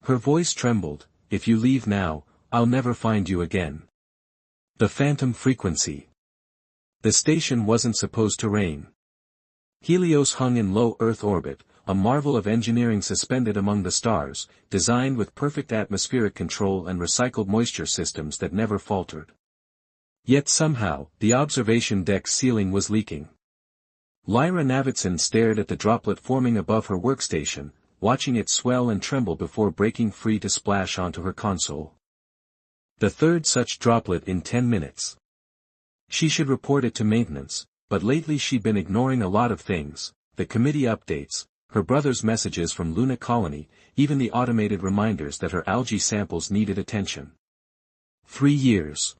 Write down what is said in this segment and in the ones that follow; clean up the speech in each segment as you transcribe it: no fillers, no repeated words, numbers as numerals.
Her voice trembled, "If you leave now, I'll never find you again." The phantom frequency. The station wasn't supposed to rain. Helios hung in low Earth orbit, a marvel of engineering suspended among the stars, designed with perfect atmospheric control and recycled moisture systems that never faltered. Yet somehow, the observation deck's ceiling was leaking. Lyra Navidson stared at the droplet forming above her workstation, watching it swell and tremble before breaking free to splash onto her console. The third such droplet in 10 minutes. She should report it to maintenance, but lately she'd been ignoring a lot of things: the committee updates, her brother's messages from Luna Colony, even the automated reminders that her algae samples needed attention. 3 years.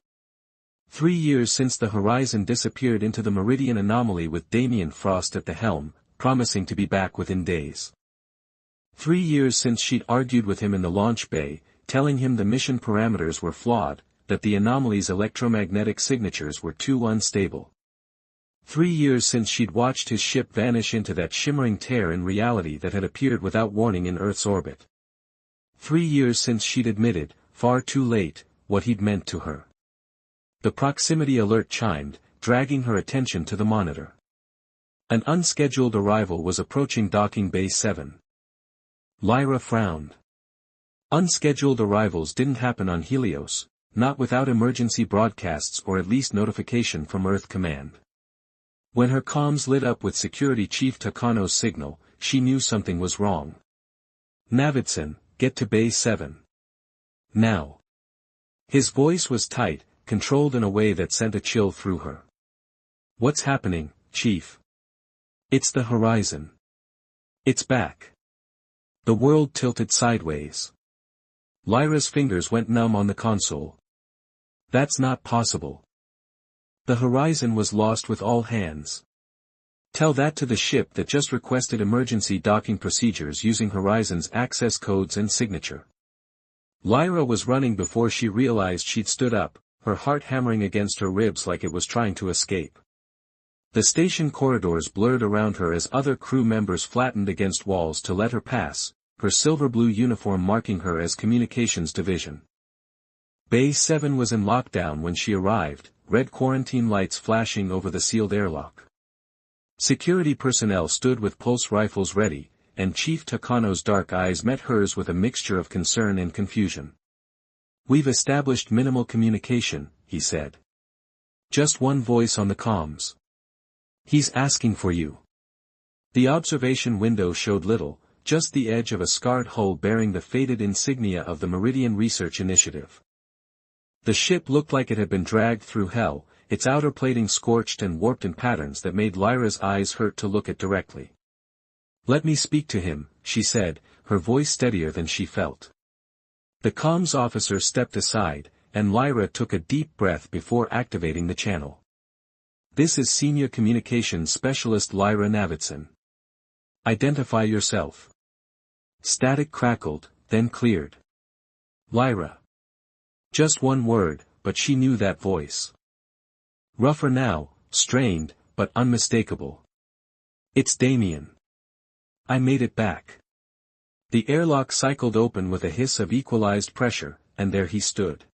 3 years since the Horizon disappeared into the Meridian anomaly with Damien Frost at the helm, promising to be back within days. 3 years since she'd argued with him in the launch bay, telling him the mission parameters were flawed, that the anomaly's electromagnetic signatures were too unstable. 3 years since she'd watched his ship vanish into that shimmering tear in reality that had appeared without warning in Earth's orbit. 3 years since she'd admitted, far too late, what he'd meant to her. The proximity alert chimed, dragging her attention to the monitor. An unscheduled arrival was approaching Docking Bay 7. Lyra frowned. Unscheduled arrivals didn't happen on Helios, not without emergency broadcasts or at least notification from Earth Command. When her comms lit up with Security Chief Takano's signal, she knew something was wrong. "Navidson, get to Bay 7. Now." His voice was tight, controlled in a way that sent a chill through her. "What's happening, Chief?" "It's the Horizon. It's back." The world tilted sideways. Lyra's fingers went numb on the console. "That's not possible. The Horizon was lost with all hands." "Tell that to the ship that just requested emergency docking procedures using Horizon's access codes and signature." Lyra was running before she realized she'd stood up, her heart hammering against her ribs like it was trying to escape. The station corridors blurred around her as other crew members flattened against walls to let her pass, her silver-blue uniform marking her as Communications Division. Bay 7 was in lockdown when she arrived, red quarantine lights flashing over the sealed airlock. Security personnel stood with pulse rifles ready, and Chief Takano's dark eyes met hers with a mixture of concern and confusion. "We've established minimal communication," he said. "Just one voice on the comms. He's asking for you." The observation window showed little, just the edge of a scarred hull bearing the faded insignia of the Meridian Research Initiative. The ship looked like it had been dragged through hell, its outer plating scorched and warped in patterns that made Lyra's eyes hurt to look at directly. "Let me speak to him," she said, her voice steadier than she felt. The comms officer stepped aside, and Lyra took a deep breath before activating the channel. "This is Senior Communications Specialist Lyra Navidson. Identify yourself." Static crackled, then cleared. "Lyra." Just one word, but she knew that voice. Rougher now, strained, but unmistakable. "It's Damien. I made it back." The airlock cycled open with a hiss of equalized pressure, and there he stood.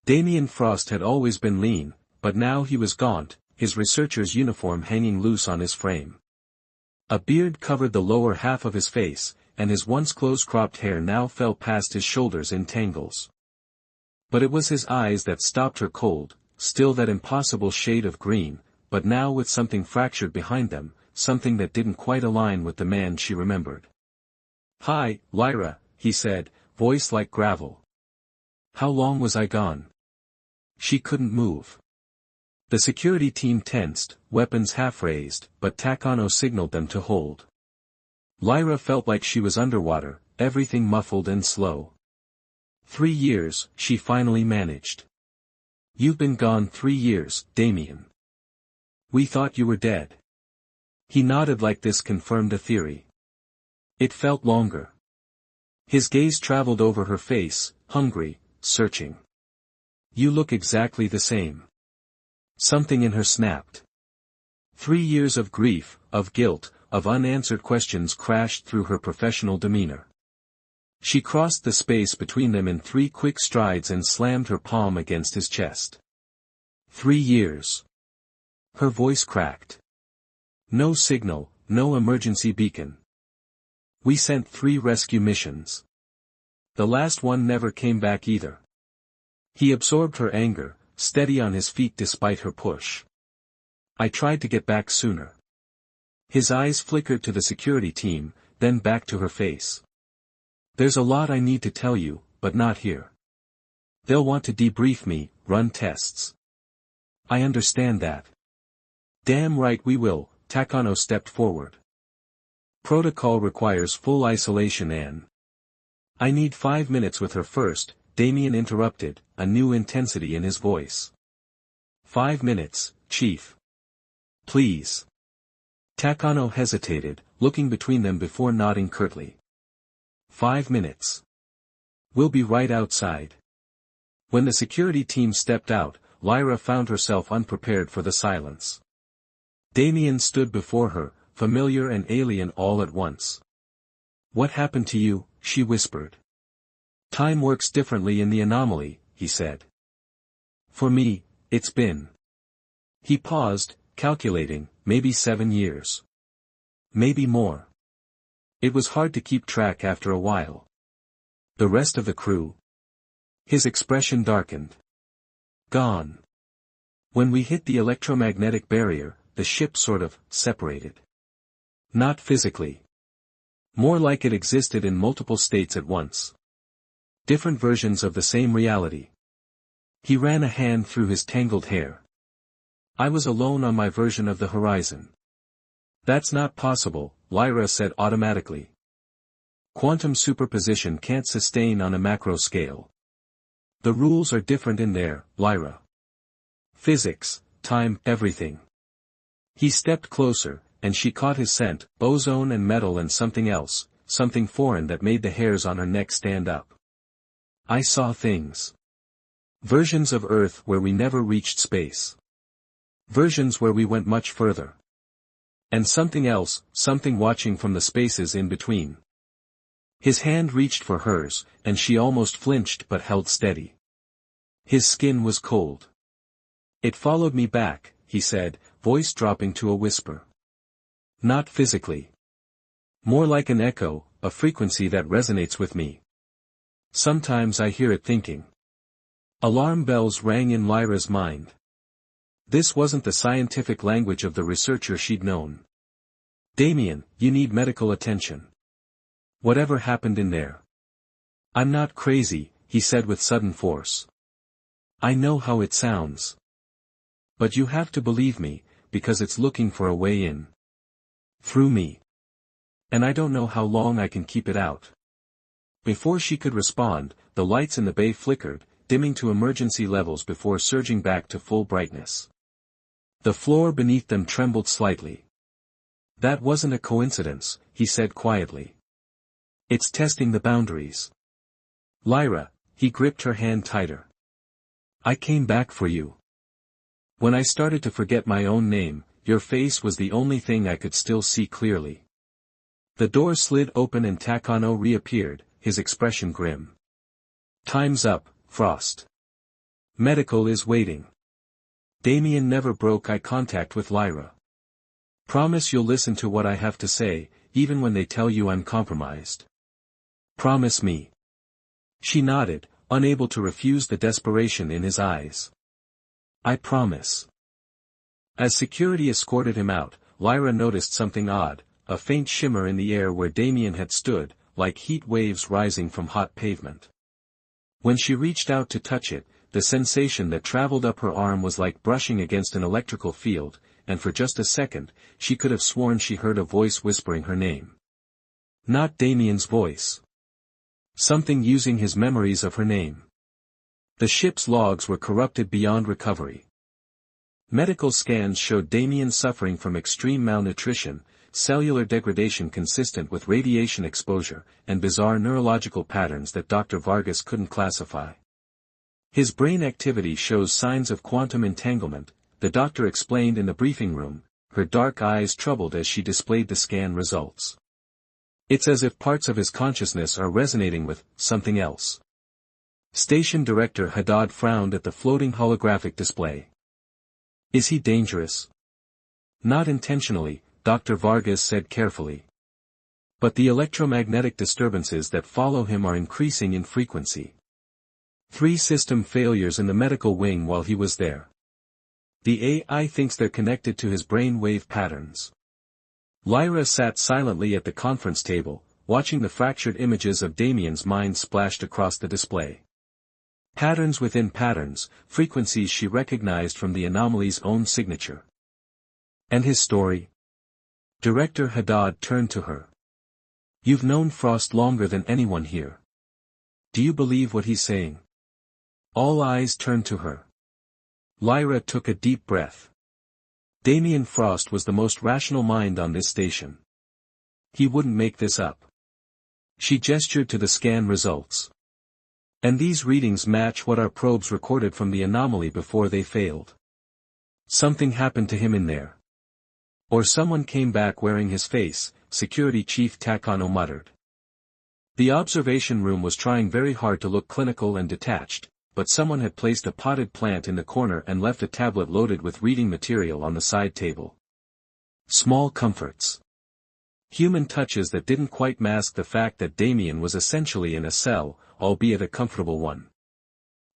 Damien Frost had always been lean, but now he was gaunt, his researcher's uniform hanging loose on his frame. A beard covered the lower half of his face, and his once close-cropped hair now fell past his shoulders in tangles. But it was his eyes that stopped her cold, still that impossible shade of green, but now with something fractured behind them, something that didn't quite align with the man she remembered. "Hi, Lyra," he said, voice like gravel. "How long was I gone?" She couldn't move. The security team tensed, weapons half-raised, but Takano signaled them to hold. Lyra felt like she was underwater, everything muffled and slow. 3 years, she finally managed. "You've been gone 3 years, Damien. We thought you were dead." He nodded like this confirmed a theory. It felt longer. His gaze traveled over her face, hungry, searching. "You look exactly the same." Something in her snapped. 3 years of grief, of guilt, of unanswered questions crashed through her professional demeanor. She crossed the space between them in 3 quick strides and slammed her palm against his chest. 3 years. Her voice cracked. No signal, no emergency beacon. We sent 3 rescue missions. The last one never came back either. He absorbed her anger, steady on his feet despite her push. I tried to get back sooner. His eyes flickered to the security team, then back to her face. There's a lot I need to tell you, but not here. They'll want to debrief me, run tests. I understand that. Damn right we will, Takano stepped forward. Protocol requires full isolation and... I need 5 minutes with her first, Damien interrupted, a new intensity in his voice. 5 minutes, Chief. Please. Takano hesitated, looking between them before nodding curtly. 5 minutes. We'll be right outside. When the security team stepped out, Lyra found herself unprepared for the silence. Damien stood before her, familiar and alien all at once. What happened to you? She whispered. Time works differently in the anomaly, he said. For me, it's been. He paused, calculating, maybe 7 years. Maybe more. It was hard to keep track after a while. The rest of the crew? His expression darkened. Gone. When we hit the electromagnetic barrier, the ship sort of separated. Not physically. More like it existed in multiple states at once. Different versions of the same reality. He ran a hand through his tangled hair. I was alone on my version of the horizon. That's not possible, Lyra said automatically. Quantum superposition can't sustain on a macro scale. The rules are different in there, Lyra. Physics, time, everything. He stepped closer, and she caught his scent, ozone and metal and something else, something foreign that made the hairs on her neck stand up. I saw things. Versions of Earth where we never reached space. Versions where we went much further. And something else, something watching from the spaces in between. His hand reached for hers, and she almost flinched but held steady. His skin was cold. It followed me back, he said, voice dropping to a whisper. Not physically. More like an echo, a frequency that resonates with me. Sometimes I hear it thinking. Alarm bells rang in Lyra's mind. This wasn't the scientific language of the researcher she'd known. Damien, you need medical attention. Whatever happened in there? I'm not crazy, he said with sudden force. I know how it sounds. But you have to believe me, because it's looking for a way in. Through me. And I don't know how long I can keep it out. Before she could respond, the lights in the bay flickered, dimming to emergency levels before surging back to full brightness. The floor beneath them trembled slightly. That wasn't a coincidence, he said quietly. It's testing the boundaries. Lyra, he gripped her hand tighter. I came back for you. When I started to forget my own name, your face was the only thing I could still see clearly. The door slid open and Takano reappeared, his expression grim. Time's up, Frost. Medical is waiting. Damien never broke eye contact with Lyra. Promise you'll listen to what I have to say, even when they tell you I'm compromised. Promise me. She nodded, unable to refuse the desperation in his eyes. I promise. As security escorted him out, Lyra noticed something odd, a faint shimmer in the air where Damien had stood, like heat waves rising from hot pavement. When she reached out to touch it, the sensation that traveled up her arm was like brushing against an electrical field, and for just a second, she could have sworn she heard a voice whispering her name. Not Damien's voice. Something using his memories of her name. The ship's logs were corrupted beyond recovery. Medical scans showed Damien suffering from extreme malnutrition, cellular degradation consistent with radiation exposure, and bizarre neurological patterns that Dr. Vargas couldn't classify. His brain activity shows signs of quantum entanglement, the doctor explained in the briefing room, her dark eyes troubled as she displayed the scan results. It's as if parts of his consciousness are resonating with something else. Station Director Haddad frowned at the floating holographic display. Is he dangerous? Not intentionally, Dr. Vargas said carefully. But the electromagnetic disturbances that follow him are increasing in frequency. 3 system failures in the medical wing while he was there. The AI thinks they're connected to his brain wave patterns. Lyra sat silently at the conference table, watching the fractured images of Damien's mind splashed across the display. Patterns within patterns, frequencies she recognized from the anomaly's own signature. And his story? Director Haddad turned to her. You've known Frost longer than anyone here. Do you believe what he's saying? All eyes turned to her. Lyra took a deep breath. Damien Frost was the most rational mind on this station. He wouldn't make this up. She gestured to the scan results. And these readings match what our probes recorded from the anomaly before they failed. Something happened to him in there. Or someone came back wearing his face, Security Chief Takano muttered. The observation room was trying very hard to look clinical and detached, but someone had placed a potted plant in the corner and left a tablet loaded with reading material on the side table. Small comforts. Human touches that didn't quite mask the fact that Damien was essentially in a cell, albeit a comfortable one.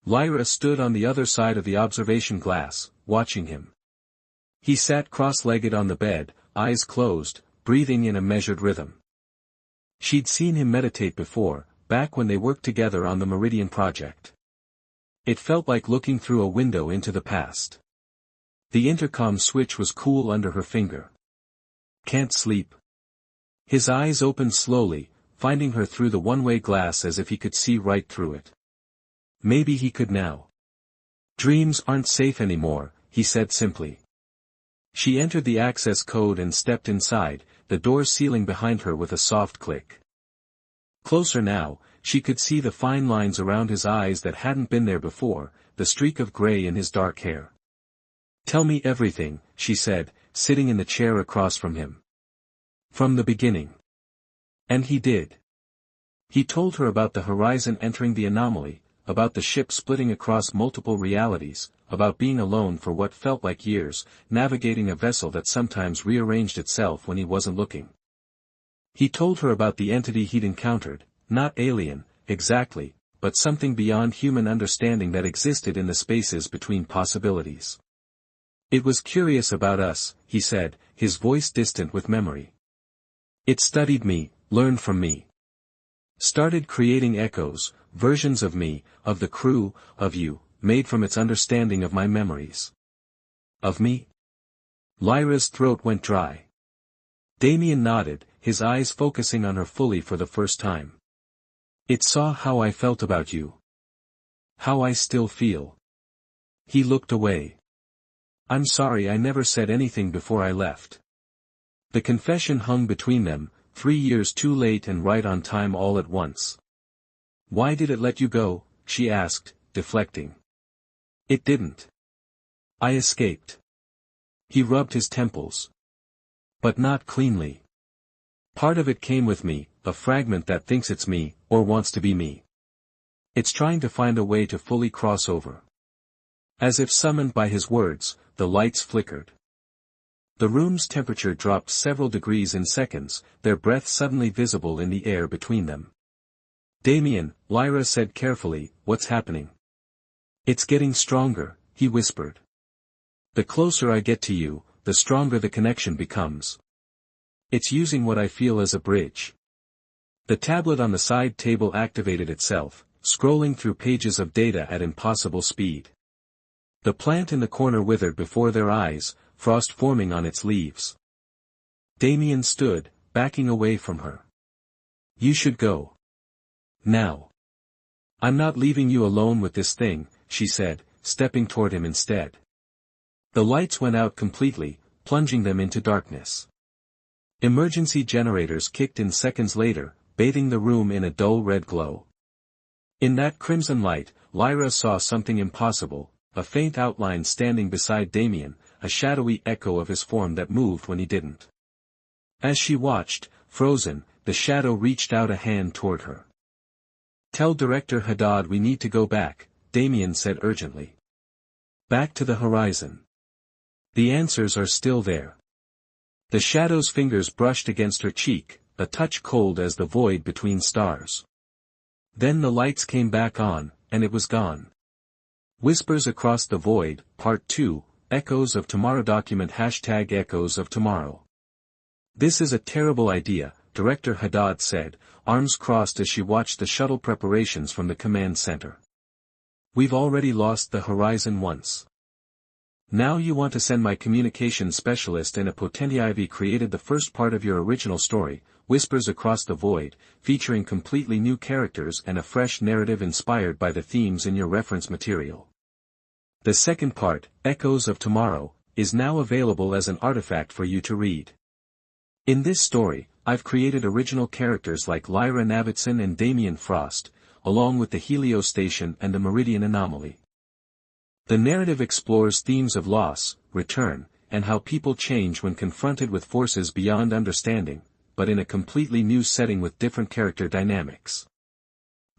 Lyra stood on the other side of the observation glass, watching him. He sat cross-legged on the bed, eyes closed, breathing in a measured rhythm. She'd seen him meditate before, back when they worked together on the Meridian project. It felt like looking through a window into the past. The intercom switch was cool under her finger. Can't sleep. His eyes opened slowly, finding her through the one-way glass as if he could see right through it. Maybe he could now. Dreams aren't safe anymore, he said simply. She entered the access code and stepped inside, the door sealing behind her with a soft click. Closer now, she could see the fine lines around his eyes that hadn't been there before, the streak of gray in his dark hair. Tell me everything, she said, sitting in the chair across from him. From the beginning. And he did. He told her about the horizon entering the anomaly, about the ship splitting across multiple realities, about being alone for what felt like years, navigating a vessel that sometimes rearranged itself when he wasn't looking. He told her about the entity he'd encountered, not alien, exactly, but something beyond human understanding that existed in the spaces between possibilities. It was curious about us, he said, his voice distant with memory. It studied me, learned from me. Started creating echoes, versions of me, of the crew, of you, made from its understanding of my memories. Of me? Lyra's throat went dry. Damien nodded, his eyes focusing on her fully for the first time. It saw how I felt about you. How I still feel. He looked away. I'm sorry I never said anything before I left. The confession hung between them, 3 years too late and right on time all at once. Why did it let you go? She asked, deflecting. It didn't. I escaped. He rubbed his temples. But not cleanly. Part of it came with me, a fragment that thinks it's me, or wants to be me. It's trying to find a way to fully cross over. As if summoned by his words, the lights flickered. The room's temperature dropped several degrees in seconds, their breath suddenly visible in the air between them. Damien, Lyra said carefully, what's happening? It's getting stronger, he whispered. The closer I get to you, the stronger the connection becomes. It's using what I feel as a bridge. The tablet on the side table activated itself, scrolling through pages of data at impossible speed. The plant in the corner withered before their eyes, frost forming on its leaves. Damien stood, backing away from her. You should go. Now. I'm not leaving you alone with this thing, she said, stepping toward him instead. The lights went out completely, plunging them into darkness. Emergency generators kicked in seconds later, bathing the room in a dull red glow. In that crimson light, Lyra saw something impossible, a faint outline standing beside Damien, a shadowy echo of his form that moved when he didn't. As she watched, frozen, the shadow reached out a hand toward her. "Tell Director Haddad we need to go back," Damien said urgently. "Back to the horizon. The answers are still there." The shadow's fingers brushed against her cheek, a touch cold as the void between stars. Then the lights came back on, and it was gone. Whispers Across the Void, Part 2, Echoes of Tomorrow. Document #Echoes of Tomorrow. "This is a terrible idea," Director Haddad said, arms crossed as she watched the shuttle preparations from the command center. "We've already lost the horizon once. Now you want to send my communications specialist and a potentially created the first part of your original story, Whispers Across the Void, featuring completely new characters and a fresh narrative inspired by the themes in your reference material. The second part, Echoes of Tomorrow, is now available as an artifact for you to read. In this story, I've created original characters like Lyra Navidson and Damien Frost, along with the Helios Station and the Meridian Anomaly. The narrative explores themes of loss, return, and how people change when confronted with forces beyond understanding, but in a completely new setting with different character dynamics.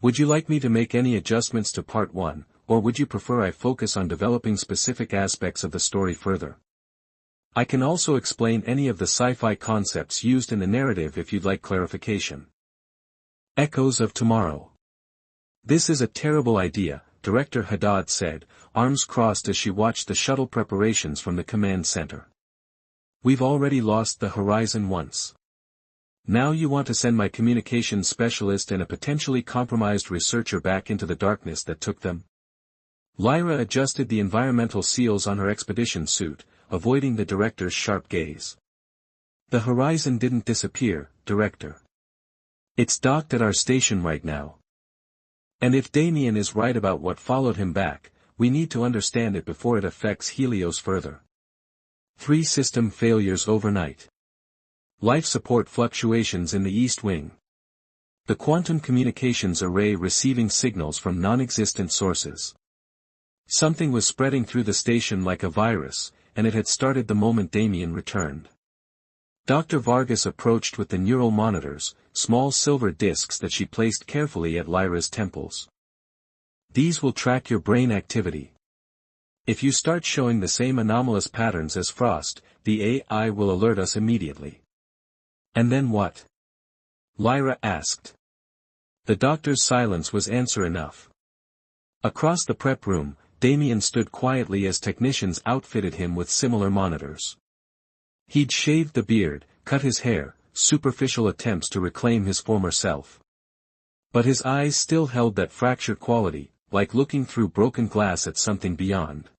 Would you like me to make any adjustments to Part 1, or would you prefer I focus on developing specific aspects of the story further? I can also explain any of the sci-fi concepts used in the narrative if you'd like clarification. Echoes of Tomorrow. "This is a terrible idea," Director Haddad said, arms crossed as she watched the shuttle preparations from the command center. "We've already lost the horizon once. Now you want to send my communications specialist and a potentially compromised researcher back into the darkness that took them?" Lyra adjusted the environmental seals on her expedition suit, avoiding the director's sharp gaze. "The horizon didn't disappear, Director. It's docked at our station right now. And if Damien is right about what followed him back, we need to understand it before it affects Helios further. 3 system failures overnight. Life support fluctuations in the East Wing. The quantum communications array receiving signals from non-existent sources. Something was spreading through the station like a virus, and it had started the moment Damien returned." Dr. Vargas approached with the neural monitors, small silver discs that she placed carefully at Lyra's temples. "These will track your brain activity. If you start showing the same anomalous patterns as Frost, the AI will alert us immediately." "And then what?" Lyra asked. The doctor's silence was answer enough. Across the prep room, Damien stood quietly as technicians outfitted him with similar monitors. He'd shaved the beard, cut his hair, superficial attempts to reclaim his former self. But his eyes still held that fractured quality, like looking through broken glass at something beyond.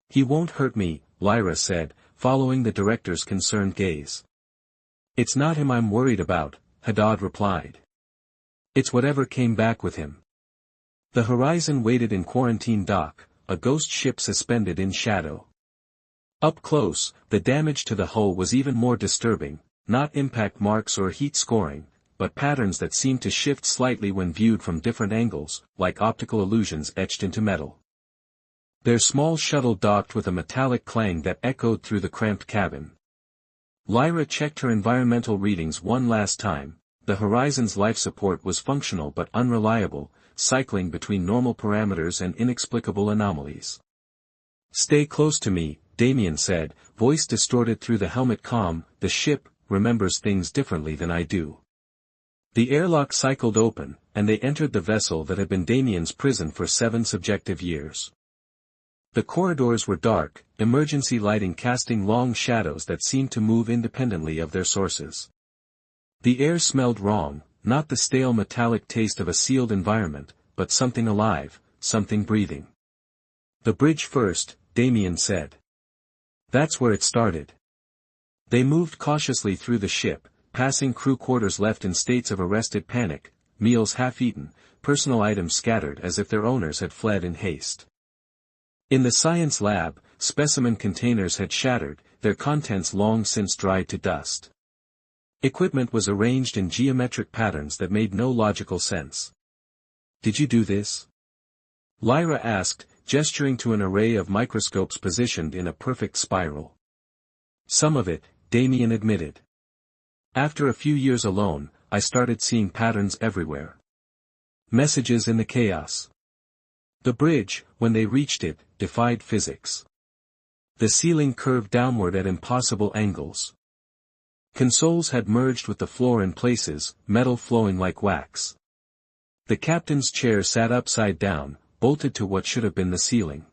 "He won't hurt me," Lyra said, following the director's concerned gaze. "It's not him I'm worried about," Haddad replied. "It's whatever came back with him." The horizon waited in quarantine dock, a ghost ship suspended in shadow. Up close, the damage to the hull was even more disturbing, not impact marks or heat scoring, but patterns that seemed to shift slightly when viewed from different angles, like optical illusions etched into metal. Their small shuttle docked with a metallic clang that echoed through the cramped cabin. Lyra checked her environmental readings one last time. The horizon's life support was functional but unreliable, cycling between normal parameters and inexplicable anomalies. "Stay close to me," Damien said, voice distorted through the helmet comm. "The ship remembers things differently than I do." The airlock cycled open, and they entered the vessel that had been Damien's prison for 7 subjective years. The corridors were dark, emergency lighting casting long shadows that seemed to move independently of their sources. The air smelled wrong, not the stale metallic taste of a sealed environment, but something alive, something breathing. "The bridge first," Damien said. That's where it started. They moved cautiously through the ship, passing crew quarters left in states of arrested panic, meals half-eaten, personal items scattered as if their owners had fled in haste. In the science lab, specimen containers had shattered, their contents long since dried to dust. Equipment was arranged in geometric patterns that made no logical sense. "Did you do this?" Lyra asked, gesturing to an array of microscopes positioned in a perfect spiral. "Some of it," Damien admitted. After a few years alone, I started seeing patterns everywhere. Messages in the chaos. The bridge, when they reached it, defied physics. The ceiling curved downward at impossible angles. Consoles had merged with the floor in places, metal flowing like wax. The captain's chair sat upside down, bolted to what should have been the ceiling.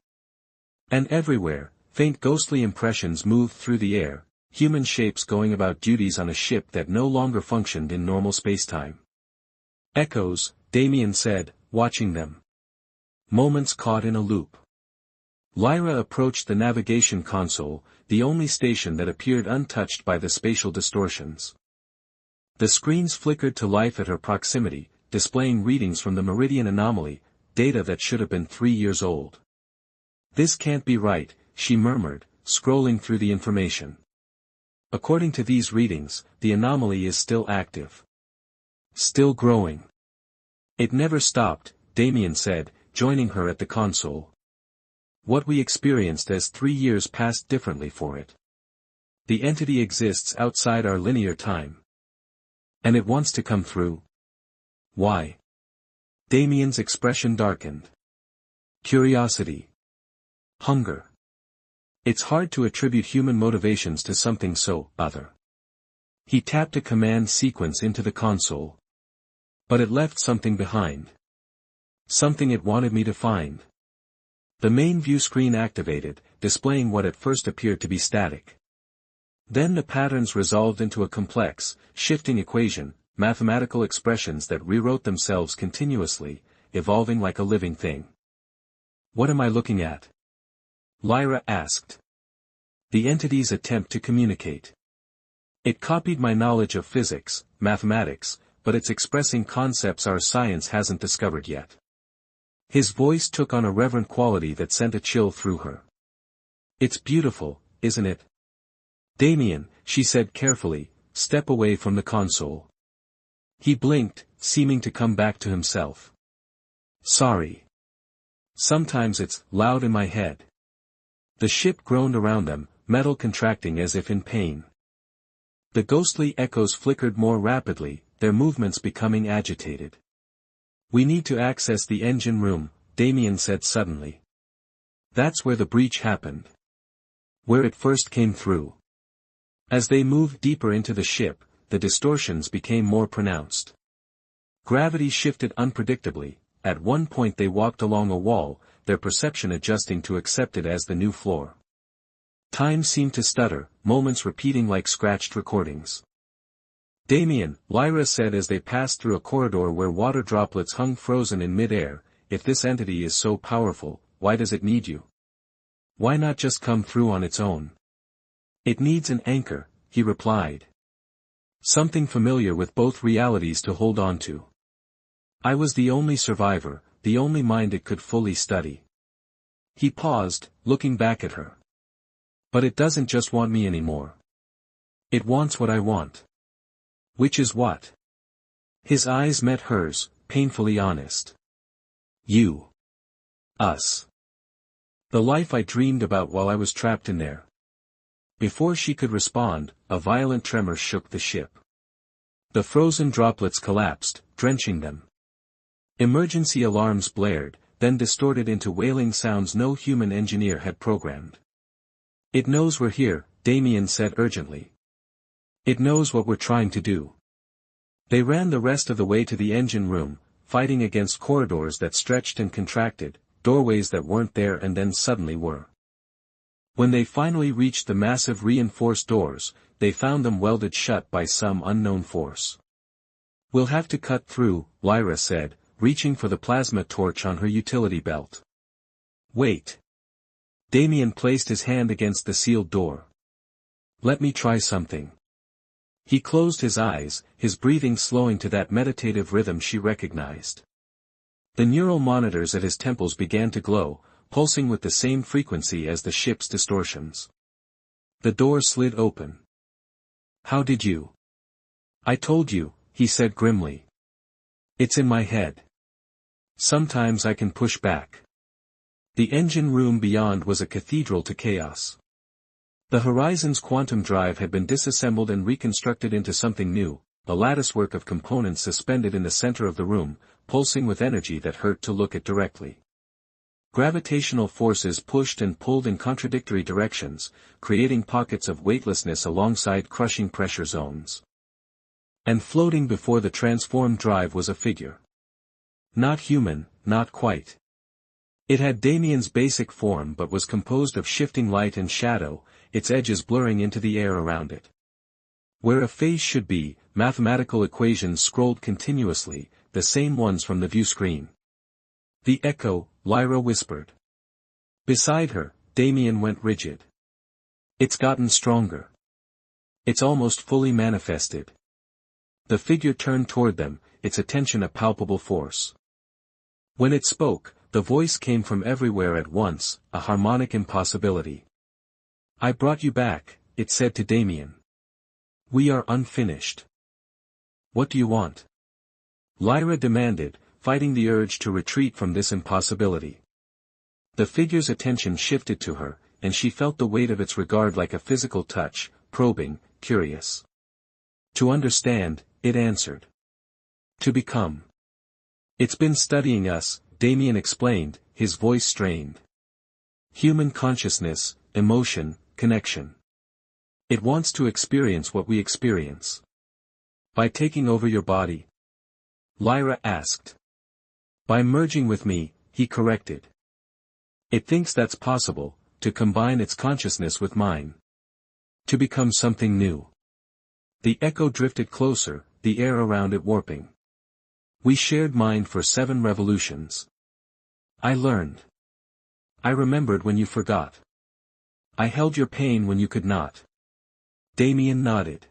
And everywhere, faint ghostly impressions moved through the air, human shapes going about duties on a ship that no longer functioned in normal spacetime. Echoes, Damien said, watching them. Moments caught in a loop. Lyra approached the navigation console, the only station that appeared untouched by the spatial distortions. The screens flickered to life at her proximity, displaying readings from the Meridian anomaly, data that should have been 3 years old. "This can't be right," she murmured, scrolling through the information. "According to these readings, the anomaly is still active. Still growing." "It never stopped," Damien said, joining her at the console. "What we experienced as 3 years passed differently for it. The entity exists outside our linear time. And it wants to come through. Why?" Damien's expression darkened. Curiosity. Hunger. It's hard to attribute human motivations to something so other. He tapped a command sequence into the console. But it left something behind. Something it wanted me to find. The main view screen activated, displaying what at first appeared to be static. Then the patterns resolved into a complex, shifting equation, mathematical expressions that rewrote themselves continuously, evolving like a living thing. "What am I looking at?" Lyra asked. "The entity's attempt to communicate. It copied my knowledge of physics, mathematics, but it's expressing concepts our science hasn't discovered yet." His voice took on a reverent quality that sent a chill through her. "It's beautiful, isn't it?" "Damien," she said carefully, "step away from the console." He blinked, seeming to come back to himself. "Sorry. Sometimes it's loud in my head." The ship groaned around them, metal contracting as if in pain. The ghostly echoes flickered more rapidly, their movements becoming agitated. "We need to access the engine room," Damien said suddenly. "That's where the breach happened. Where it first came through." As they moved deeper into the ship, the distortions became more pronounced. Gravity shifted unpredictably. At one point they walked along a wall, their perception adjusting to accept it as the new floor. Time seemed to stutter, moments repeating like scratched recordings. "Damien," Lyra said as they passed through a corridor where water droplets hung frozen in mid-air, "if this entity is so powerful, why does it need you? Why not just come through on its own?" "It needs an anchor," he replied. "Something familiar with both realities to hold on to. I was the only survivor, the only mind it could fully study." He paused, looking back at her. "But it doesn't just want me anymore. It wants what I want." "Which is what?" His eyes met hers, painfully honest. "You. Us. The life I dreamed about while I was trapped in there." Before she could respond, a violent tremor shook the ship. The frozen droplets collapsed, drenching them. Emergency alarms blared, then distorted into wailing sounds no human engineer had programmed. "It knows we're here," Damien said urgently. "It knows what we're trying to do." They ran the rest of the way to the engine room, fighting against corridors that stretched and contracted, doorways that weren't there and then suddenly were. When they finally reached the massive reinforced doors, they found them welded shut by some unknown force. "We'll have to cut through," Lyra said, reaching for the plasma torch on her utility belt. "Wait." Damien placed his hand against the sealed door. "Let me try something." He closed his eyes, his breathing slowing to that meditative rhythm she recognized. The neural monitors at his temples began to glow, pulsing with the same frequency as the ship's distortions. The door slid open. "How did you?" "I told you," he said grimly. "It's in my head. Sometimes I can push back." The engine room beyond was a cathedral to chaos. The Horizon's quantum drive had been disassembled and reconstructed into something new, a latticework of components suspended in the center of the room, pulsing with energy that hurt to look at directly. Gravitational forces pushed and pulled in contradictory directions, creating pockets of weightlessness alongside crushing pressure zones. And floating before the transformed drive was a figure. Not human, not quite. It had Damien's basic form but was composed of shifting light and shadow, its edges blurring into the air around it. Where a face should be, mathematical equations scrolled continuously, the same ones from the view screen. "The Echo," Lyra whispered. Beside her, Damien went rigid. "It's gotten stronger. It's almost fully manifested." The figure turned toward them, its attention a palpable force. When it spoke, the voice came from everywhere at once, a harmonic impossibility. "I brought you back," it said to Damien. "We are unfinished." "What do you want?" Lyra demanded, fighting the urge to retreat from this impossibility. The figure's attention shifted to her, and she felt the weight of its regard like a physical touch, probing, curious. "To understand," it answered. "To become." "It's been studying us," Damien explained, his voice strained. "Human consciousness, emotion, connection. It wants to experience what we experience." "By taking over your body?" Lyra asked. "By merging with me," he corrected. "It thinks that's possible, to combine its consciousness with mine. To become something new." The echo drifted closer, the air around it warping. "We shared mind for 7 revolutions. I learned. I remembered when you forgot. I held your pain when you could not." Damien nodded.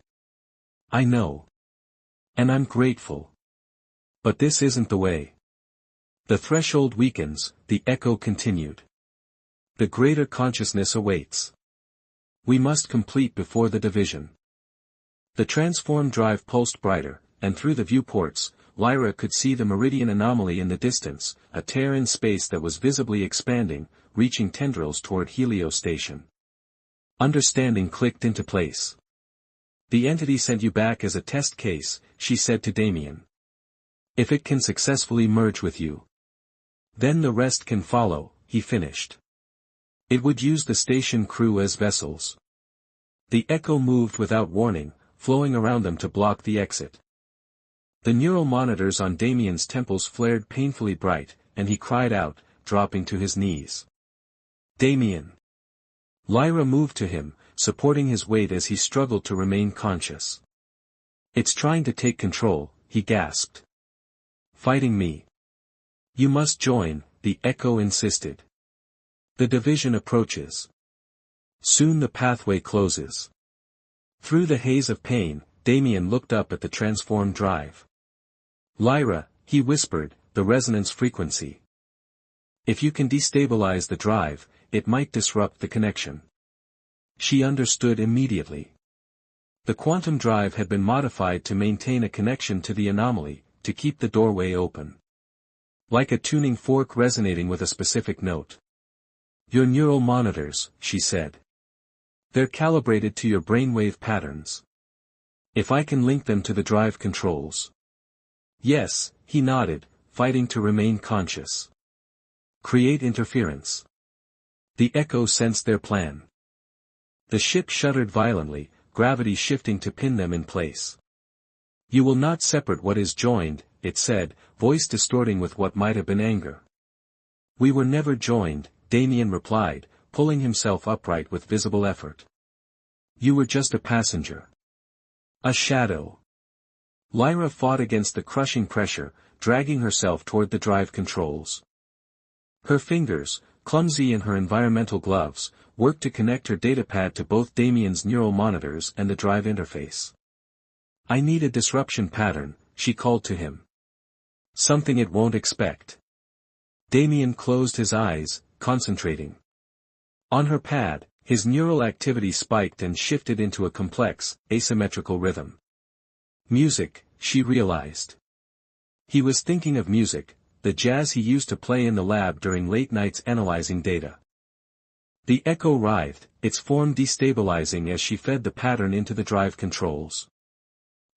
"I know. And I'm grateful. But this isn't the way." "The threshold weakens," the echo continued. "The greater consciousness awaits. We must complete before the division." The transformed drive pulsed brighter, and through the viewports, Lyra could see the meridian anomaly in the distance, a tear in space that was visibly expanding, reaching tendrils toward Helios Station. Understanding clicked into place. "The entity sent you back as a test case," she said to Damien. "If it can successfully merge with you, then the rest can follow," he finished. "It would use the station crew as vessels." The echo moved without warning, flowing around them to block the exit. The neural monitors on Damien's temples flared painfully bright, and he cried out, dropping to his knees. "Damien!" Lyra moved to him, supporting his weight as he struggled to remain conscious. "It's trying to take control," he gasped. "Fighting me." "You must join," the echo insisted. "The division approaches. Soon the pathway closes." Through the haze of pain, Damien looked up at the transformed drive. "Lyra," he whispered, "the resonance frequency. If you can destabilize the drive, it might disrupt the connection." She understood immediately. The quantum drive had been modified to maintain a connection to the anomaly, to keep the doorway open. Like a tuning fork resonating with a specific note. "Your neural monitors," she said. "They're calibrated to your brainwave patterns. If I can link them to the drive controls." "Yes," he nodded, fighting to remain conscious. "Create interference." The echo sensed their plan. The ship shuddered violently, gravity shifting to pin them in place. "You will not separate what is joined," it said, voice distorting with what might have been anger. "We were never joined," Damien replied, pulling himself upright with visible effort. "You were just a passenger. A shadow." Lyra fought against the crushing pressure, dragging herself toward the drive controls. Her fingers, clumsy in her environmental gloves, worked to connect her datapad to both Damien's neural monitors and the drive interface. "I need a disruption pattern," she called to him. "Something it won't expect." Damien closed his eyes, concentrating. On her pad, his neural activity spiked and shifted into a complex, asymmetrical rhythm. Music, she realized. He was thinking of music, the jazz he used to play in the lab during late nights analyzing data. The echo writhed, its form destabilizing as she fed the pattern into the drive controls.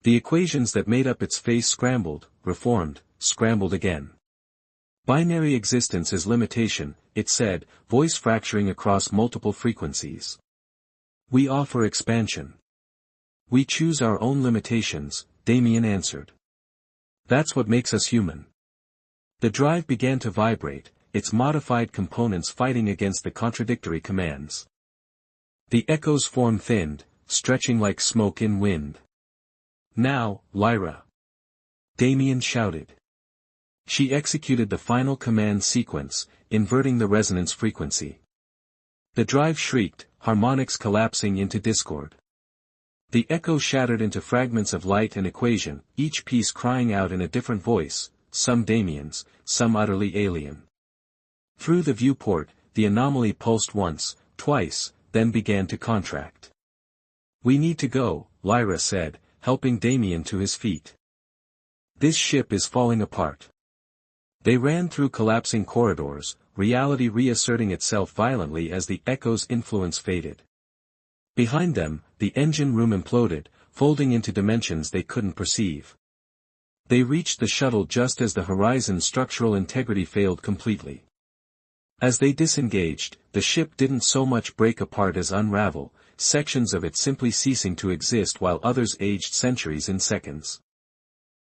The equations that made up its face scrambled, reformed, scrambled again. Binary existence is limitation, it said, voice fracturing across multiple frequencies. We offer expansion. We choose our own limitations, Damien answered. That's what makes us human. The drive began to vibrate, its modified components fighting against the contradictory commands. The echo's form thinned, stretching like smoke in wind. Now, Lyra. Damien shouted. She executed the final command sequence, inverting the resonance frequency. The drive shrieked, harmonics collapsing into discord. The echo shattered into fragments of light and equation, each piece crying out in a different voice, some Damien's, some utterly alien. Through the viewport, the anomaly pulsed once, twice, then began to contract. We need to go, Lyra said, helping Damien to his feet. This ship is falling apart. They ran through collapsing corridors, reality reasserting itself violently as the echo's influence faded. Behind them, the engine room imploded, folding into dimensions they couldn't perceive. They reached the shuttle just as the horizon's structural integrity failed completely. As they disengaged, the ship didn't so much break apart as unravel, sections of it simply ceasing to exist while others aged centuries in seconds.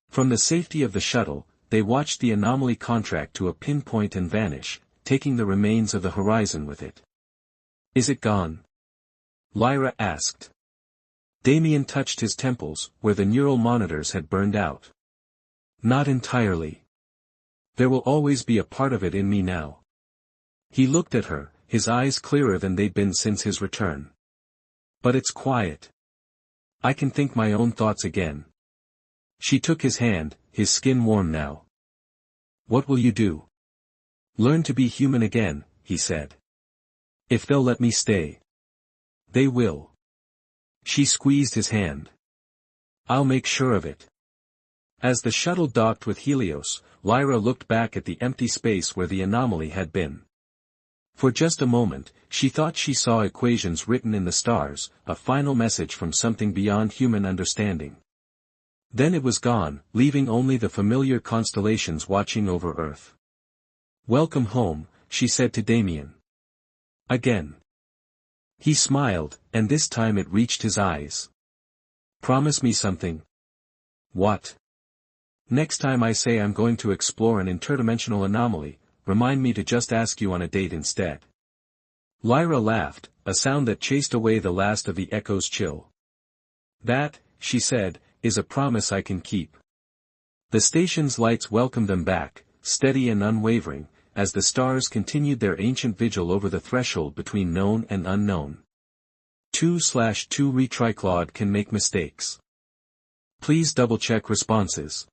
From the safety of the shuttle, they watched the anomaly contract to a pinpoint and vanish, taking the remains of the horizon with it. Is it gone? Lyra asked. Damien touched his temples, where the neural monitors had burned out. Not entirely. There will always be a part of it in me now. He looked at her, his eyes clearer than they'd been since his return. But it's quiet. I can think my own thoughts again. She took his hand, his skin warm now. What will you do? Learn to be human again, he said. If they'll let me stay. They will. She squeezed his hand. I'll make sure of it. As the shuttle docked with Helios, Lyra looked back at the empty space where the anomaly had been. For just a moment, she thought she saw equations written in the stars, a final message from something beyond human understanding. Then it was gone, leaving only the familiar constellations watching over Earth. Welcome home, she said to Damien. Again. He smiled, and this time it reached his eyes. Promise me something. What? Next time I say I'm going to explore an interdimensional anomaly, remind me to just ask you on a date instead. Lyra laughed, a sound that chased away the last of the echo's chill. That, she said, is a promise I can keep. The station's lights welcomed them back, steady and unwavering, as the stars continued their ancient vigil over the threshold between known and unknown. 2/2 retriclod can make mistakes. Please double-check responses.